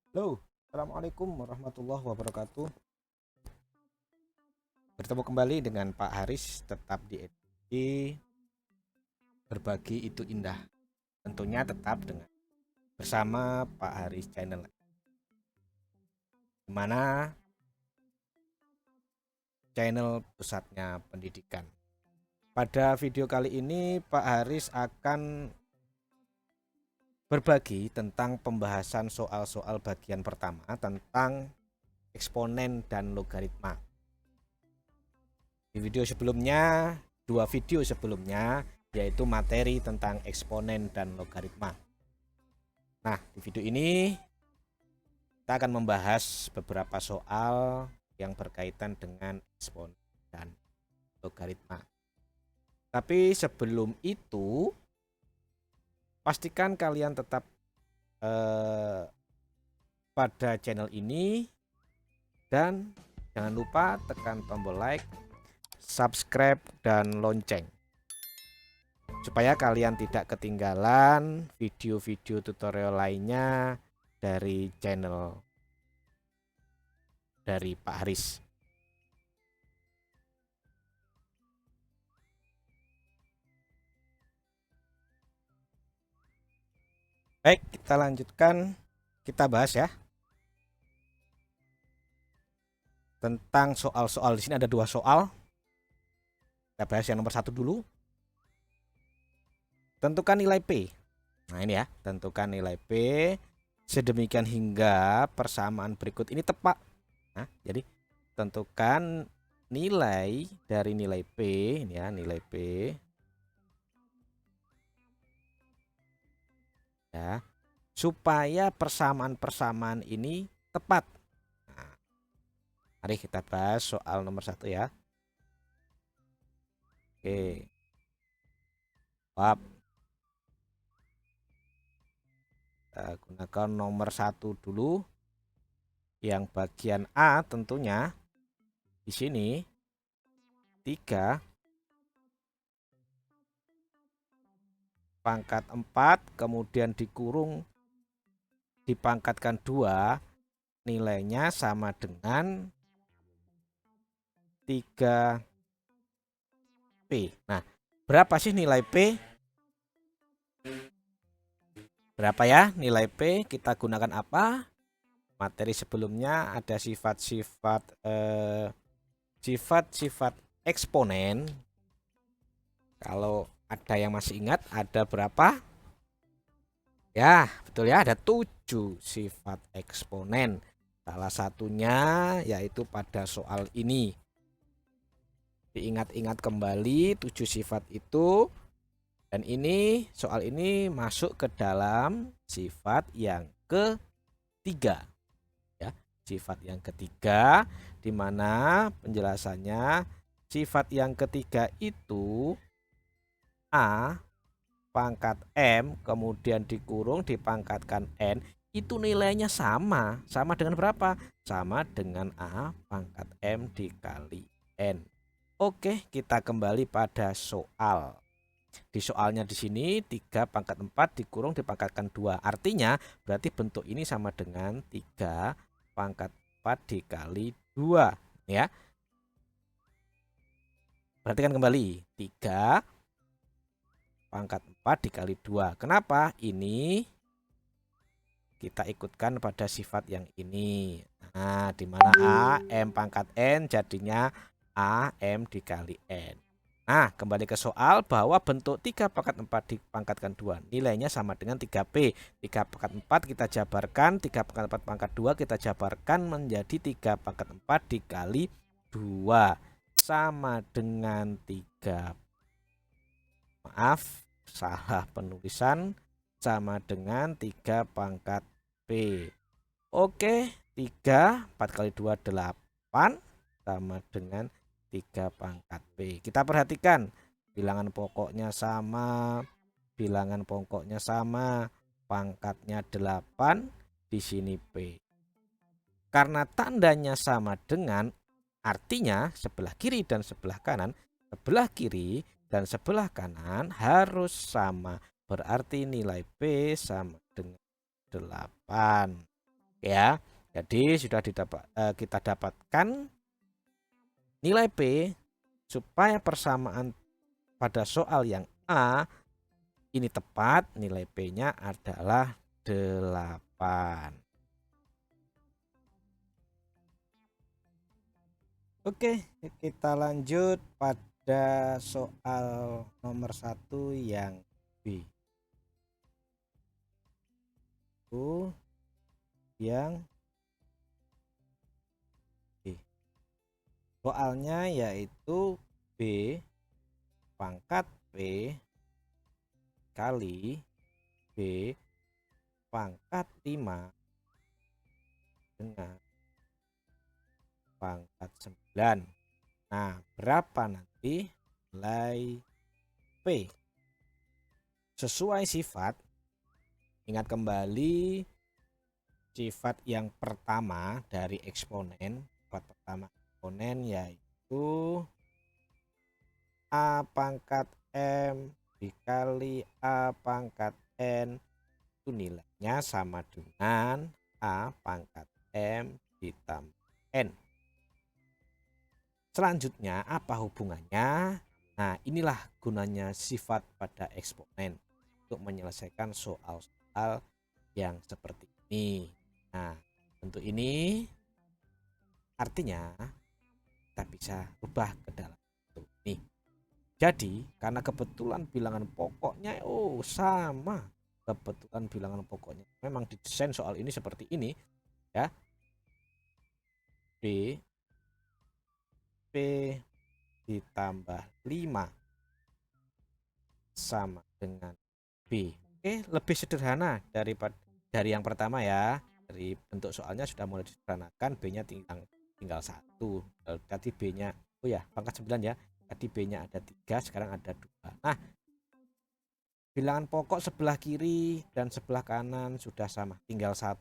Halo, Assalamualaikum warahmatullahi wabarakatuh. Bertemu kembali dengan Pak Haris, tetap di edisi Berbagi Itu Indah. Tentunya tetap dengan bersama Pak Haris Channel, di mana channel pusatnya pendidikan. Pada video kali ini Pak Haris akan berbagi tentang pembahasan soal-soal bagian pertama tentang eksponen dan logaritma. Di video sebelumnya, dua video sebelumnya, yaitu materi tentang eksponen dan logaritma. Nah, di video ini kita akan membahas beberapa soal yang berkaitan dengan eksponen dan logaritma. Tapi sebelum itu, pastikan kalian tetap pada channel ini dan jangan lupa tekan tombol like, subscribe, dan lonceng supaya kalian tidak ketinggalan video-video tutorial lainnya dari channel dari Pak Haris. Baik, kita lanjutkan. Kita bahas ya tentang soal-soal. Di sini ada dua soal. Kita bahas yang nomor satu dulu. Tentukan nilai P. Nah ini ya, tentukan nilai P sedemikian hingga persamaan berikut ini tepat. Nah, jadi tentukan nilai dari nilai P, ini ya, nilai P ya, supaya persamaan-persamaan ini tepat. Nah, mari kita bahas soal nomor satu ya. Oke. Jawab. Kita gunakan nomor satu dulu. Yang bagian A tentunya di sini 3 pangkat 4 kemudian dikurung dipangkatkan 2, nilainya sama dengan 3P. Nah, berapa sih nilai P? Berapa ya nilai P? Kita gunakan apa? Materi sebelumnya ada sifat-sifat eksponen. Kalau ada yang masih ingat ada berapa? Ya, betul ya, ada 7 sifat eksponen. Salah satunya yaitu pada soal ini. Diingat-ingat kembali 7 sifat itu. Dan ini soal ini masuk ke dalam sifat yang ketiga. Ya, sifat yang ketiga di mana penjelasannya sifat yang ketiga itu A pangkat M kemudian dikurung dipangkatkan N itu nilainya sama. Sama dengan berapa? Sama dengan A pangkat M dikali N. Oke, kita kembali pada soal. Di soalnya di sini 3 pangkat 4 dikurung dipangkatkan 2. Artinya berarti bentuk ini sama dengan 3 pangkat 4 dikali 2 ya. Perhatikan kembali 3 pangkat 4 dikali 2. Kenapa? Ini kita ikutkan pada sifat yang ini. Nah, di mana A M pangkat N jadinya A M dikali N. Nah, kembali ke soal bahwa bentuk 3 pangkat 4 dipangkatkan 2 nilainya sama dengan 3P. 3 pangkat 4 kita jabarkan, 3 pangkat 4 pangkat 2 kita jabarkan menjadi 3 pangkat 4 dikali 2 sama dengan 3. Maaf, salah penulisan, sama dengan 3 pangkat P. Oke, 3 4 kali 2 8 sama dengan 3 pangkat P. Kita perhatikan bilangan pokoknya sama, bilangan pokoknya sama, pangkatnya 8, di sini P. Karena tandanya sama dengan, artinya sebelah kiri dan sebelah kanan, sebelah kiri dan sebelah kanan harus sama. Berarti nilai P sama dengan 8. ya. Jadi sudah kita dapatkan nilai P supaya persamaan pada soal yang A ini tepat, nilai P-nya adalah 8. Oke, kita lanjut pada soal nomor 1 yang B. Yang B. Soalnya yaitu B pangkat P kali B pangkat 5 dengan pangkat 9. Nah, berapa nanti nilai P? Sesuai sifat, ingat kembali sifat yang pertama dari eksponen. Sifat pertama eksponen yaitu A pangkat M dikali A pangkat N, itu nilainya sama dengan A pangkat M ditambah N. Selanjutnya apa hubungannya? Nah, inilah gunanya sifat pada eksponen untuk menyelesaikan soal-soal yang seperti ini. Nah, bentuk ini artinya kita bisa ubah ke dalam bentuk ini. Jadi, karena kebetulan bilangan pokoknya sama. Kebetulan bilangan pokoknya memang didesain soal ini seperti ini, ya. P ditambah 5 sama dengan B. Oke, lebih sederhana dari yang pertama ya. Dari bentuk soalnya sudah mulai disederhanakan, B-nya tinggal 1. Tadi B-nya pangkat 9 ya. Tadi B-nya ada 3, sekarang ada 2. Nah, bilangan pokok sebelah kiri dan sebelah kanan sudah sama, tinggal 1.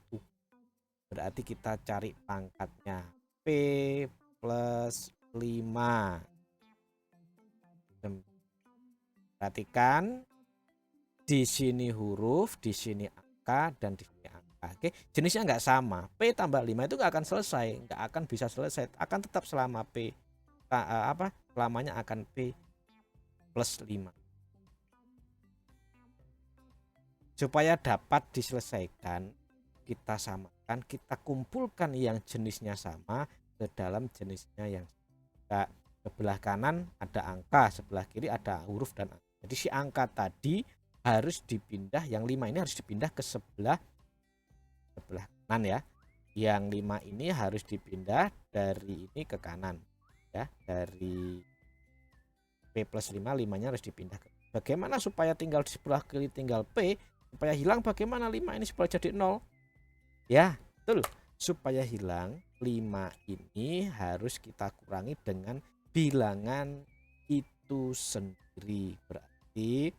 Berarti kita cari pangkatnya. P plus 5. Perhatikan di sini huruf, di sini angka, dan di sini angka. Oke, jenisnya nggak sama. P tambah 5 itu nggak akan selesai, nggak akan bisa selesai, akan tetap selama P lamanya akan P plus 5. Supaya dapat diselesaikan, kita samakan, kita kumpulkan yang jenisnya sama ke dalam jenisnya yang sama. Sebelah kanan ada angka, sebelah kiri ada huruf dan angka. Jadi si angka tadi harus dipindah, yang 5 ini harus dipindah ke sebelah kanan ya. Yang 5 ini harus dipindah dari ini ke kanan ya, dari P plus 5, 5-nya harus dipindah ke. Bagaimana supaya tinggal di sebelah kiri tinggal P, supaya hilang bagaimana 5 ini supaya jadi 0? Ya, betul. Supaya hilang 5 ini harus kita kurangi dengan bilangan itu sendiri. Berarti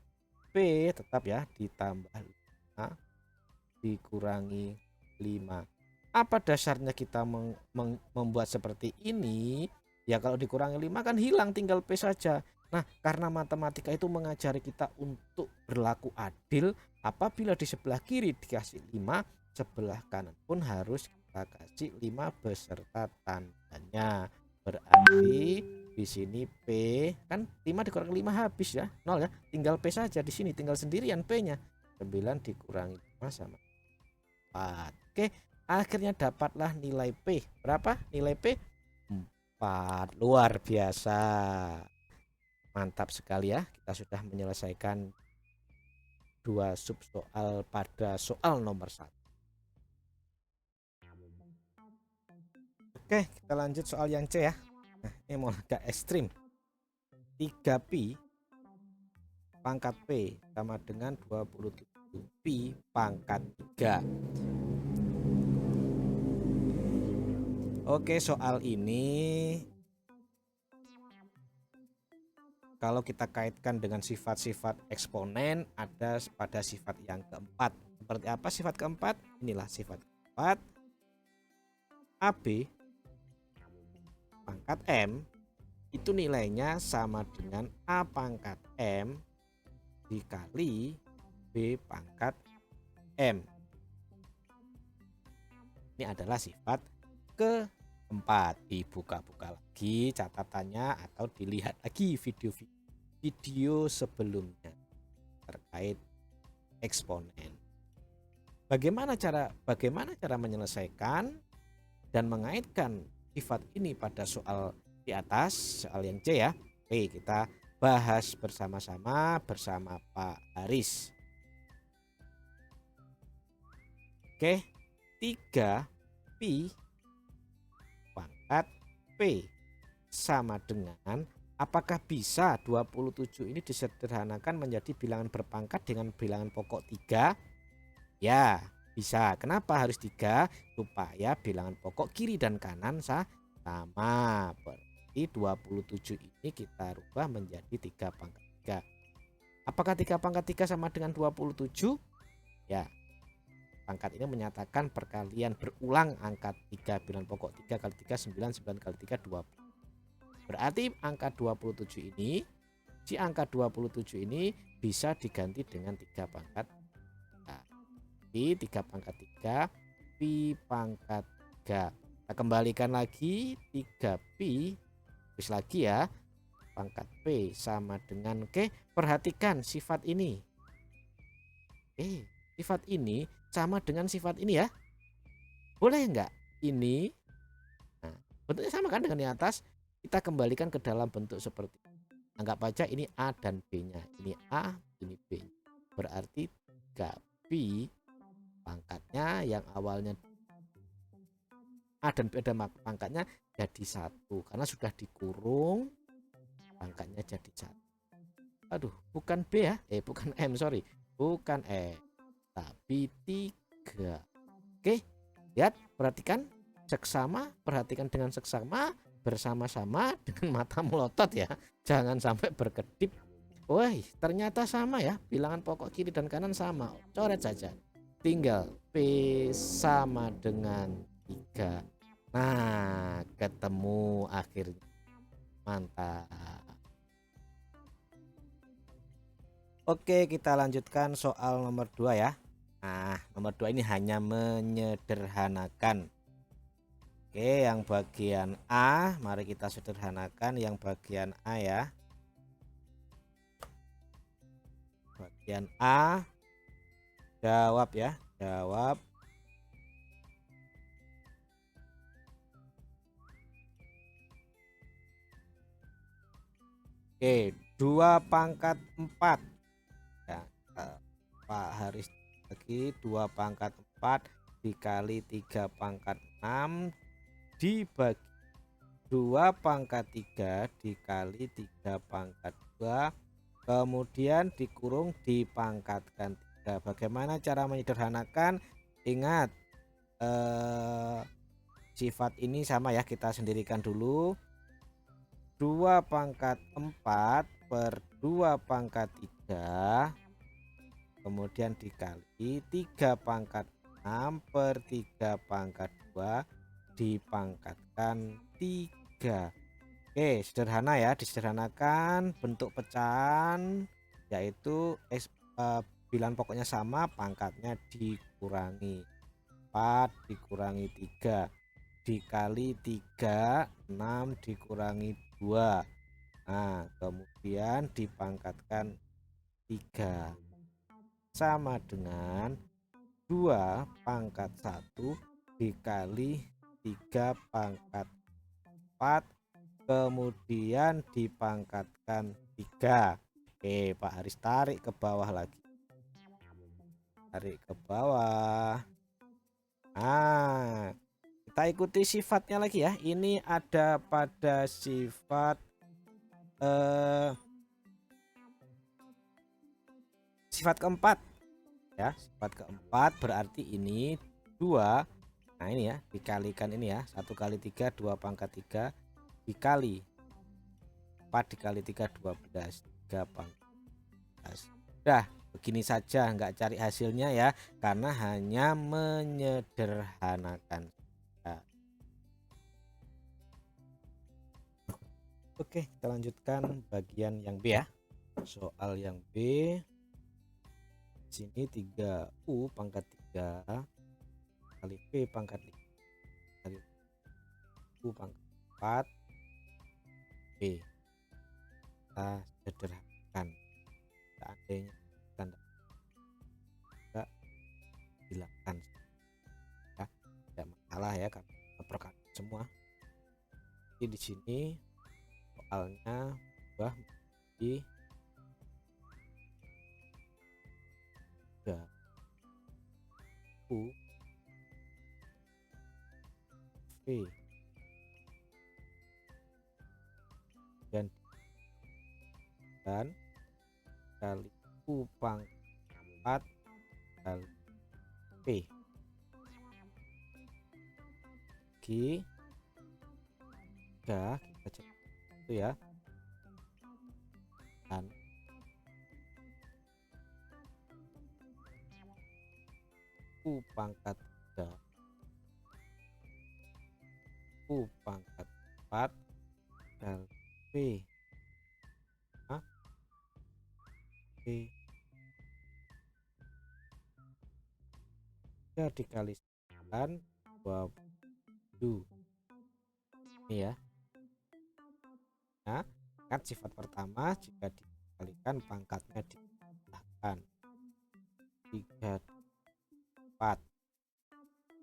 P tetap ya ditambah 5 dikurangi 5. Apa dasarnya kita membuat seperti ini? Ya kalau dikurangi 5 kan hilang, tinggal P saja. Nah, karena matematika itu mengajari kita untuk berlaku adil, apabila di sebelah kiri dikasih 5, sebelah kanan pun harus kita kasih 5 beserta tandanya. Berarti di sini P kan 5 dikurangi 5 habis ya, 0 ya. Tinggal P saja di sini, tinggal sendirian P-nya. 9 dikurangi 5 sama 4. Oke, akhirnya dapatlah nilai P. Berapa nilai P? 4. Luar biasa. Mantap sekali ya, kita sudah menyelesaikan 2 sub soal pada soal nomor 1. Oke, kita lanjut soal yang C ya. Nah, ini mau agak ekstrim. 3pi pangkat P sama dengan 27pi pangkat 3. Oke, soal ini kalau kita kaitkan dengan sifat-sifat eksponen, ada pada sifat yang keempat. Seperti apa sifat keempat? Inilah sifat keempat. AB pangkat M itu nilainya sama dengan A pangkat M dikali B pangkat M. Ini adalah sifat keempat. Dibuka-buka lagi catatannya atau dilihat lagi video sebelumnya terkait eksponen. Bagaimana cara menyelesaikan dan mengaitkan sifat ini pada soal di atas, soal yang C ya. Oke, kita bahas bersama-sama bersama Pak Haris. Oke, 3 pi pangkat P sama dengan, apakah bisa 27 ini disederhanakan menjadi bilangan berpangkat dengan bilangan pokok 3? Ya, bisa. Kenapa harus 3? Supaya bilangan pokok kiri dan kanan sama. Berarti 27 ini kita rubah menjadi 3 pangkat 3. Apakah 3 pangkat 3 sama dengan 27? Ya. Pangkat ini menyatakan perkalian berulang angka 3 bilangan pokok 3 kali 3 9, 9 kali 3 20. Berarti angka 27 ini, si angka 27 ini bisa diganti dengan 3 pangkat 3. Di 3 pangkat 3 pi pangkat 3. Kita kembalikan lagi 3 pi terus lagi ya. Pangkat P sama dengan, oke, perhatikan sifat ini. Sifat ini sama dengan sifat ini ya. Boleh enggak? Ini nah, bentuknya sama kan dengan di atas. Kita kembalikan ke dalam bentuk seperti ini. Anggap aja ini A dan B-nya. Ini A, ini B. Berarti 3pi pangkatnya yang awalnya A dan B ada pangkatnya jadi 1. Karena sudah dikurung, pangkatnya jadi 1. Aduh, bukan B ya. Bukan M, sorry. Bukan E. Tapi 3. Oke, lihat, perhatikan seksama, perhatikan dengan seksama, bersama-sama dengan mata melotot ya, jangan sampai berkedip. Wah, ternyata sama ya, bilangan pokok kiri dan kanan sama. Coret saja, tinggal P sama dengan 3. Nah, ketemu akhirnya. Mantap. Oke, kita lanjutkan soal nomor 2 ya. Nah, nomor 2 ini hanya menyederhanakan. Oke, yang bagian A, mari kita sederhanakan yang bagian A ya. Bagian A, jawab ya, jawab. Oke, 2 pangkat 4 ya, Pak Haris lagi 2 pangkat 4 dikali 3 pangkat 6 dibagi 2 pangkat 3 dikali 3 pangkat 2 kemudian dikurung dipangkatkan 3. Bagaimana cara menyederhanakan? Ingat, sifat ini sama ya, kita sendirikan dulu. 2 pangkat 4 per 2 pangkat 3 kemudian dikali 3 pangkat 6 per 3 pangkat 2 dipangkatkan 3. Oke, sederhana ya, disederhanakan bentuk pecahan yaitu bilangan pokoknya sama, pangkatnya dikurangi 4 dikurangi 3 dikali 3, 6 dikurangi 2. Nah, kemudian dipangkatkan 3 sama dengan 2 pangkat 1 dikali 3 pangkat 4 kemudian dipangkatkan 3. Oke, Pak Haris tarik ke bawah lagi. Tarik ke bawah. Nah, kita ikuti sifatnya lagi ya. Ini ada pada sifat sifat keempat ya. Sifat keempat berarti ini 2. Nah, ini ya, dikalikan ini ya. 1 kali 3 2 pangkat 3 dikali 4 dikali 3 12 3 pangkat 12. Udah, begini saja, nggak cari hasilnya ya, karena hanya menyederhanakan. Oke, kita lanjutkan bagian yang B ya. Soal yang B, sini 3U pangkat 3 kali P pangkat 5 U pangkat 4 B. Kita sederhanakan, seandainya tanda juga hilangkan ya, tidak masalah ya karena perkalian semua. Jadi di sini soalnya berubah menjadi 3U V dan kali U pangkat 4 kali P G 3 kita cek itu ya, dan U pangkat 3 U pangkat 4 kali P P 3 dikali 9 20 ini ya. Nah, kan sifat pertama jika dikalikan pangkatnya ditambahkan 3 4,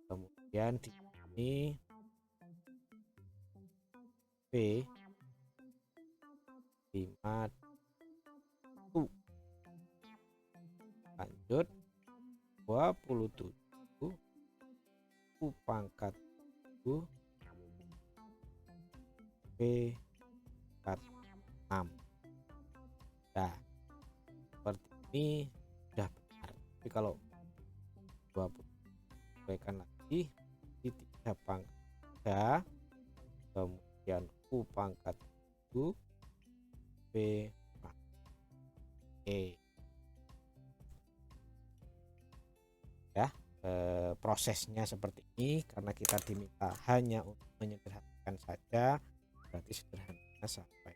kemudian di sini P 5 U, lanjut 27 U pangkat 7 P pangkat 6. Nah, seperti ini sudah benar. Tapi kalau 20 sesuaikan lagi di 3 pangkat 3, kemudian U pangkat 7 P pangkat E ya. Prosesnya seperti ini karena kita diminta hanya untuk menyederhanakan saja, berarti sederhananya sampai.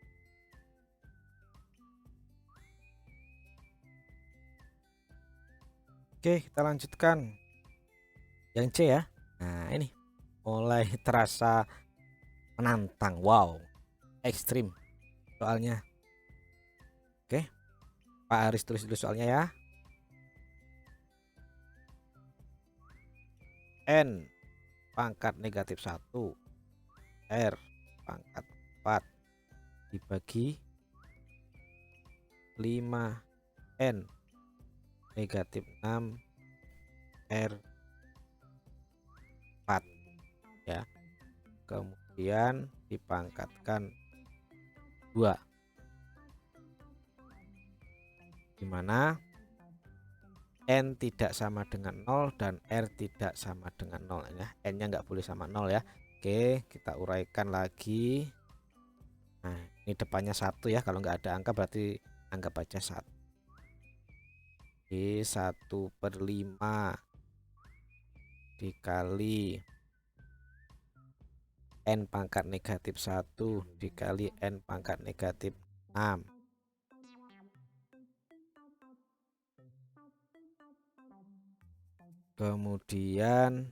Oke, kita lanjutkan yang C ya. Nah, ini mulai terasa menantang. Wow, ekstrim soalnya. Oke, Pak Haris tulis dulu soalnya ya. N pangkat negatif 1 R pangkat 4 dibagi 5N negatif 6 R 4 ya, kemudian dipangkatkan 2, dimana N tidak sama dengan 0 dan R tidak sama dengan 0 ya. N nya nggak boleh sama 0 ya. Oke, kita uraikan lagi. Nah, ini depannya 1 ya, kalau nggak ada angka berarti anggap aja 1. Oke, 1/5 dikali N pangkat negatif 1 dikali N pangkat negatif 6. Kemudian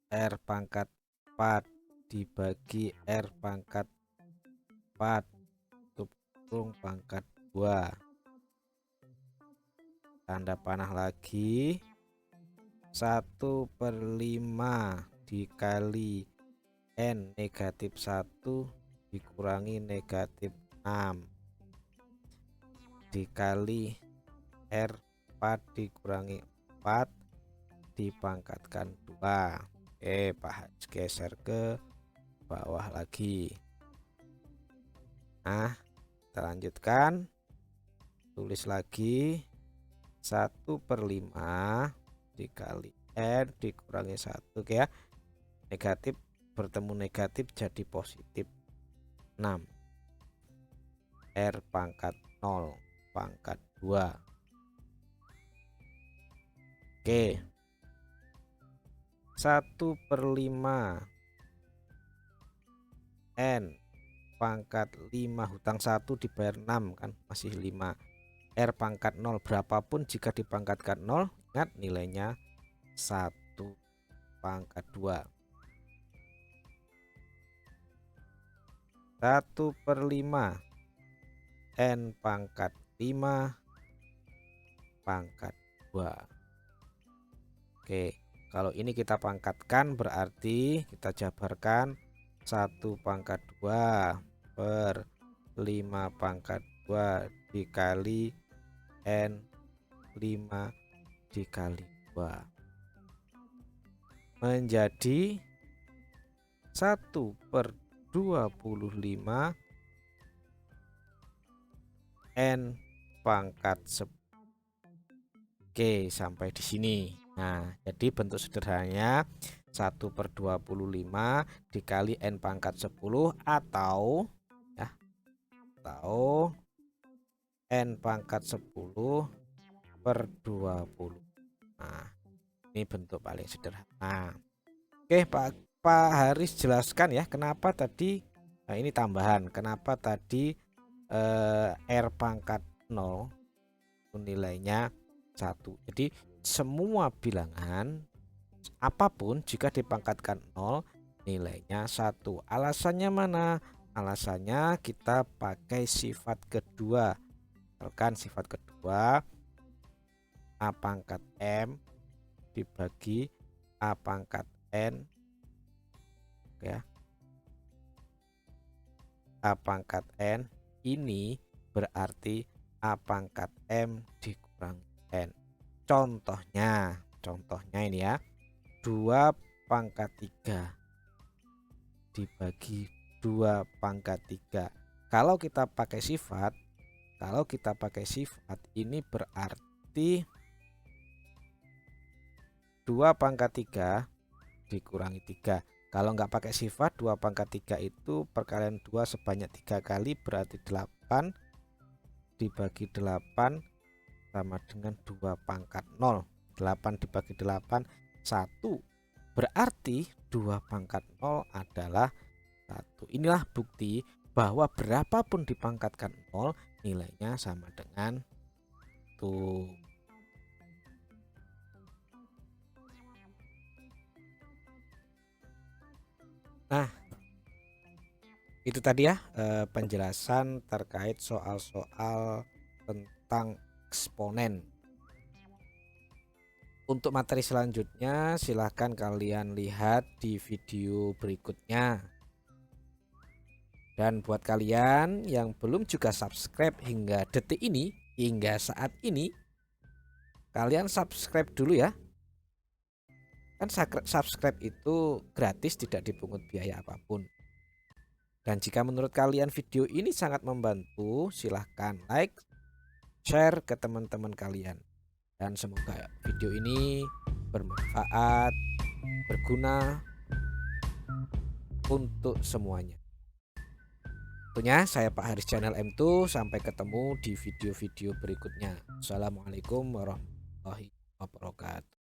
R pangkat 4 dibagi R pangkat 4 kurung pangkat 2. Tanda panah lagi. 1/5 dikali N negatif 1 dikurangi negatif 6 dikali R 4 dikurangi 4 dipangkatkan 2. Oke, Pak geser ke bawah lagi. Nah, kita lanjutkan, tulis lagi 1/5 dikali N dikurangi 1 ya, negatif bertemu negatif jadi positif 6 R pangkat 0 pangkat 2. Oke, 1/5 N pangkat 5 hutang 1 dibayar 6 kan masih 5 R pangkat 0 berapapun jika dipangkatkan 0 ingat nilainya 1 pangkat 2. 1/5 N pangkat 5 pangkat 2. Oke, kalau ini kita pangkatkan berarti kita jabarkan 1 pangkat 2 per 5 pangkat 2 dikali N 5 dikali 2 menjadi 1/25 N pangkat 10. Oke, sampai di sini. Nah, jadi bentuk sederhananya 1/25 dikali N pangkat 10 atau ya, atau N pangkat 10/20. Nah, ini bentuk paling sederhana. Oke, Pak Haris jelaskan ya kenapa tadi, nah ini tambahan, kenapa tadi R pangkat 0 nilainya 1. Jadi semua bilangan apapun jika dipangkatkan 0 nilainya 1. Alasannya mana? Alasannya kita pakai sifat kedua. Misalkan sifat kedua A pangkat M dibagi A pangkat N ya. A pangkat N ini berarti A pangkat M dikurang N. Contohnya ini ya, 2 pangkat 3 dibagi 2 pangkat 3. Kalau kita pakai sifat ini berarti 2 pangkat 3 dikurangi 3. Kalau nggak pakai sifat 2 pangkat 3 itu perkalian 2 sebanyak 3 kali berarti 8 dibagi 8 sama dengan 2 pangkat 0. 8 dibagi 8 1. Berarti 2 pangkat 0 adalah 1. Inilah bukti bahwa berapapun dipangkatkan 0 nilainya sama dengan 1. Nah, itu tadi ya penjelasan terkait soal-soal tentang eksponen. Untuk materi selanjutnya silahkan kalian lihat di video berikutnya. Dan buat kalian yang belum juga subscribe hingga detik ini, hingga saat ini, kalian subscribe dulu ya. Kan subscribe itu gratis, tidak dipungut biaya apapun. Dan jika menurut kalian video ini sangat membantu, silahkan like, share ke teman-teman kalian. Dan semoga video ini bermanfaat, berguna untuk semuanya. Tentunya saya Pak Haris channel M2, sampai ketemu di video-video berikutnya. Assalamualaikum warahmatullahi wabarakatuh.